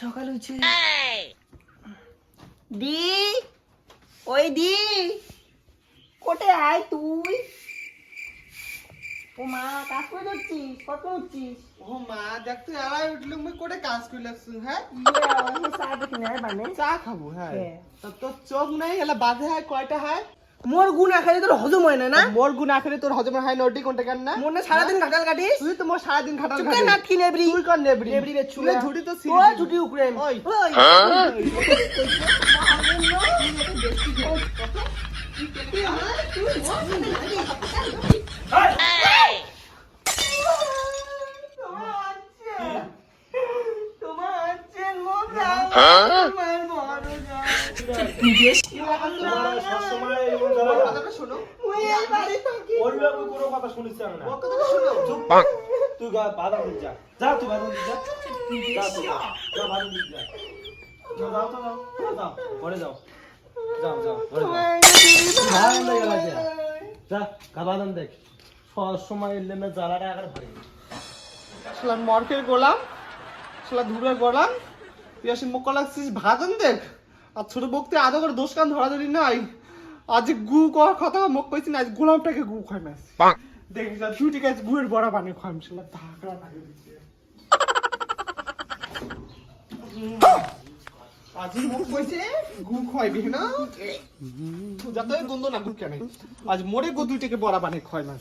সকাল হচ্ছে দি ওই দি কোটে আয় তুই ও মা কাজ করে যাচ্ছিস কত উঠছিস ও মা দেখ তুই আড়াই উঠলি মুই কোটে কাজ করে লাগছিস হ্যাঁ চা দেখি না মানে চা খাবো হ্যাঁ তোর চোখ নাই এলা বাধে হয় কয়টা হয় মোর গুণ আখালি তোর হজম হয় না না মোর গুণ আখরে তোর হজম হয় নটি কোনটা কেন না মোর না সারাদিন ঘাটাল কাটিস তুই তো মোর সারাদিন খাটাল চুপ খাটিস করে নাটকি নেবরি তুই কর নেবরি নেবরি রে চুলে ঝুড়ি তো ও ছুটি উকরে ওই ওই শোনো তুই বাদাম দিস যা যা তুই বাদাম দিস যা যা তুই যা বাদাম দিস যা যাও তো যাও যাও পরে যাও যাও যাও পরে যাও বাদাম দেখ গেলা যা যা বাদাম দেখ সব সময় এলে না জ্বালাটা আকার ভারী শালা মরকের গোলাম শালা ধুরে গোলাম তুই আসি মুখ লাগছিস ভাজন দেখ আর ছোট বক্তি আদৌ করে দোষ কান ধরাধরি নাই আজ গু কর কথা মুখ কইছি না আজ গোলামটাকে গু খাই না দেখিস না ছুটি গাছ গুয়ের বড়া বানিয়ে খাইম শালা ধাকড়া লাগে দিচ্ছে আজ মুখ কইছে গু খাইবি না তুই যাতে গন্ধ না গু কেন আজ মোরে গো দুইটাকে বড়া বানিয়ে খাই না